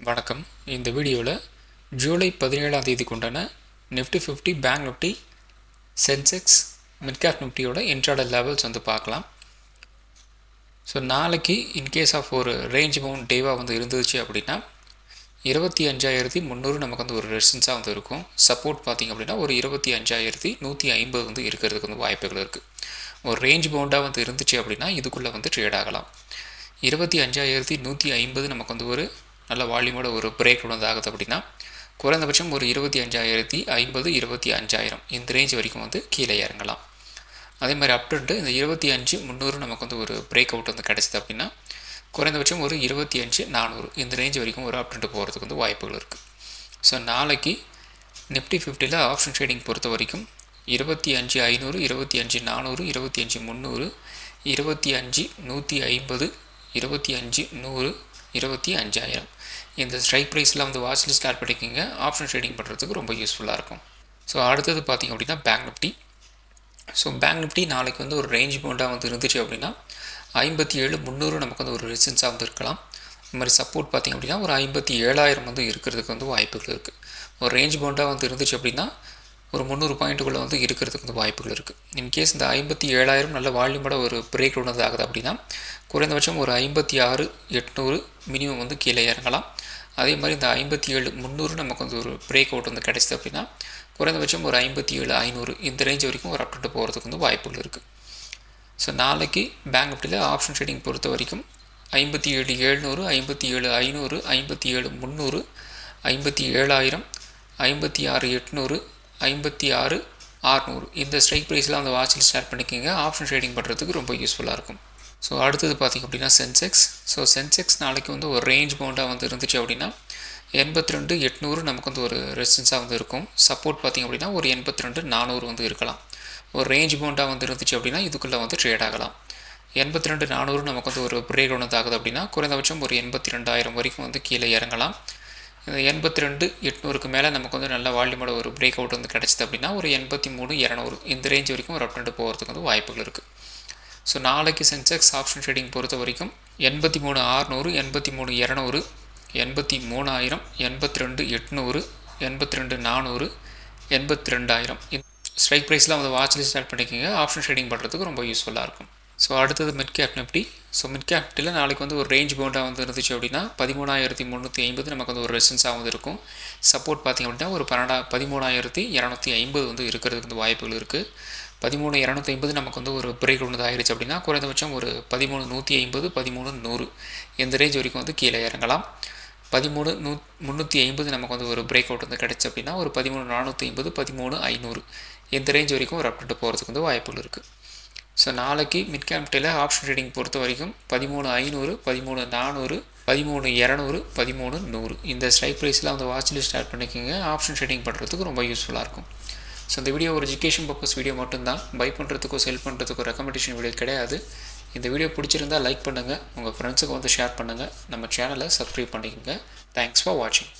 வணக்கம். இந்த வீடியோவில் ஜூலை 17ஆம் தேதிக்கு உண்டான நிஃப்டி 50 பேங்க் நிஃப்டி சென்செக்ஸ் மிட்கேப் நிஃப்டியோட இன்ட்ராடே லெவல்ஸ் பார்க்கலாம். ஸோ நாளைக்கு இன்கேஸ் ஆஃப் ஒரு ரேஞ்ச் பவுண்ட் டேவாக இருந்துச்சு அப்படின்னா 25,300 நமக்கு ஒரு ரெசிஸ்டன்ஸாக இருக்கும். சப்போர்ட் பார்த்திங்க அப்படின்னா ஒரு 25,150 இருக்கிறதுக்கு வாய்ப்புகள் இருக்குது. ஒரு ரேஞ்ச் பவுண்டாக இருந்துச்சு அப்படின்னா இதுக்குள்ளே ட்ரேட் ஆகலாம். 25,150 நமக்கு ஒரு நல்ல வால்யூமோட ஒரு பிரேக் ஆகுது அப்படின்னா குறைந்தபட்சம் ஒரு 25,050 25,000 இந்த ரேஞ்ச் வரைக்கும் கீழே இறங்கலாம். அதே மாதிரி அப்டர்ட்டு இந்த 25,300 நமக்கு ஒரு பிரேக் அவுட் கிடச்சிது அப்படின்னா குறைந்தபட்சம் ஒரு 25,400 இந்த ரேஞ்ச் வரைக்கும் ஒரு அப்டர்ட்டு போகிறதுக்கு வாய்ப்புகள் இருக்குது. ஸோ நாளைக்கு நிஃப்டி 50ல் ஆப்ஷன் ட்ரேடிங் பொறுத்த வரைக்கும் 25,500 25,400 25,300 25,150 25,100 25,000 இந்த ஸ்ட்ரைக் ப்ரைஸில் வாட்ச் லிஸ்ட் ஆட் பண்ணிக்கிங்க. ஆப்ஷன் ட்ரேடிங் பண்ணுறதுக்கு ரொம்ப யூஸ்ஃபுல்லாக இருக்கும். ஸோ அடுத்தது பார்த்திங்க அப்படின்னா bank Nifty. So bank Nifty நாளைக்கு ஒரு ரேஞ்ச் பவுண்டாக இருந்துச்சு அப்படின்னா 57,300 நமக்கு ஒரு ரெசிஸ்டன்ஸாக இருக்கலாம். இந்த மாதிரி சப்போர்ட் பார்த்திங்க அப்படின்னா ஒரு 57,000 இருக்கிறதுக்கு வாய்ப்புகள் இருக்குது. ஒரு ரேஞ்ச் பவுண்டாக இருந்துச்சு அப்படின்னா ஒரு 300 பாயிண்ட்டுக்குள்ளே இருக்கிறதுக்கு வாய்ப்புகள் இருக்குது. இன்கேஸ் இந்த 57,000 நல்ல வால்யூமோட ஒரு பிரேக் டவுன் ஆகுது அப்படின்னா குறைந்தபட்சம் ஒரு 56,800 மினிமம் கீழே இறங்கலாம். அதே மாதிரி இந்த 57,300 நமக்கு ஒரு பிரேக் அவுட் கிடைச்சிது அப்படின்னா குறைந்தபட்சம் ஒரு 57,500 இந்த ரேஞ்ச் வரைக்கும் ஒரு அப்டேட் போகிறதுக்கு வாய்ப்புகள் இருக்குது. ஸோ நாளைக்கு பேங்க் நிஃப்டியில் ஆப்ஷன் ட்ரேடிங் பொறுத்த வரைக்கும் 57,700 57,500 57,300 57,000 56,800 56,600 இந்த ஸ்ட்ரைக் ப்ரைஸில் வாட்ச் லிஸ்ட் ஸ்டார்ட் பண்ணிக்கோங்க. ஆப்ஷன் ட்ரேடிங் பண்ணுறதுக்கு ரொம்ப யூஸ்ஃபுல்லாக இருக்கும். ஸோ அடுத்தது பார்த்திங்க அப்படின்னா சென்செக்ஸ். ஸோ சென்செக்ஸ் நாளைக்கு ஒரு ரேஞ்ச் பவுண்டாக இருந்துச்சு அப்படின்னா 82,800 நமக்கு ஒரு ரெசிஸ்டன்ஸாக இருக்கும். சப்போர்ட் பார்த்திங்க அப்படின்னா ஒரு 82,400 இருக்கலாம். ஒரு ரேஞ்ச் பவுண்டாக இருந்துச்சு அப்படின்னா இதுக்குள்ளே ட்ரேட் ஆகலாம். 82,400 நமக்கு ஒரு பிரேக் டவுன் ஆகுது அப்படின்னா குறைந்தபட்சம் ஒரு 82,000 வரைக்கும் கீழே இறங்கலாம். இந்த 82,800 மேலே நமக்கு நல்ல வால்யூமோட ஒரு பிரேக் அவுட் கிடச்சிது அப்படின்னா ஒரு 83,200 இந்த ரேஞ்ச் வரைக்கும் ஒரு அப்டேட் போகிறதுக்கு வாய்ப்புகள் இருக்குது. ஸோ நாளைக்கு சென்செக்ஸ் ஆப்ஷன் ட்ரேடிங் பொறுத்த வரைக்கும் 83,600 83,200 83,000 82,800 82,400 82,000 ஸ்ட்ரைக் ப்ரைஸில் வாட்ச் லிஸ்ட் ஸ்டார்ட் பண்ணிக்கோங்க. ஆப்ஷன் ட்ரேடிங் பண்ணுறதுக்கு ரொம்ப யூஸ்ஃபுல்லாக இருக்கும். ஸோ அடுத்தது mid cap Nifty. So mid cap நிஃப்டியில் நாளைக்கு ஒரு ரேஞ்ச் பவுண்டாக இருந்துச்சு அப்படின்னா 13,350 நமக்கு ஒரு ரெசிஸ்டன்ஸாக இருக்கும். சப்போர்ட் பார்த்திங்க அப்படின்னா ஒரு 13,250 இருக்கிறதுக்கு வாய்ப்புகள் இருக்குது. 13,250 நமக்கு ஒரு பிரேக் டவுன் ஆகிடுச்சு அப்படின்னா குறைந்தபட்சம் ஒரு 13,150 13,100 இந்த ரேஞ்ச் வரைக்கும் கீழே இறங்கலாம். 13,350 நமக்கு ஒரு பிரேக் அவுட் கிடச்சி அப்படின்னா ஒரு 13,450 13,500 இந்த ரேஞ்ச் வரைக்கும் ஒரு அப்டேட் போகிறதுக்கு வாய்ப்புகள் இருக்குது. ஸோ நாளைக்கு மிட் கேப் நிஃப்டியில் ஆப்ஷன் ட்ரேடிங் பொறுத்த வரைக்கும் 13,500 13,400 13,200 13,100 இந்த ஸ்ட்ரைக் ப்ரைஸில் வாட்ச் லிஸ்ட் ஸ்டார்ட் பண்ணிக்கோங்க. ஆப்ஷன் ட்ரேடிங் பண்ணுறதுக்கு ரொம்ப யூஸ்ஃபுல்லாக இருக்கும். ஸோ இந்த வீடியோ ஒரு எஜுகேஷன் பர்பஸ் வீடியோ மட்டும்தான். பை பண்ணுறதுக்கோ செல் பண்ணுறதுக்கோ ரெக்கமெண்டேஷன் வீடியோ கிடையாது. இந்த வீடியோ பிடிச்சிருந்தால் லைக் பண்ணுங்கள், உங்கள் ஃப்ரெண்ட்ஸுக்கு ஷேர் பண்ணுங்கள், நம்ம சேனலை சப்ஸ்கிரைப் பண்ணிக்கோங்க. தேங்க்ஸ் ஃபார் வாட்சிங்.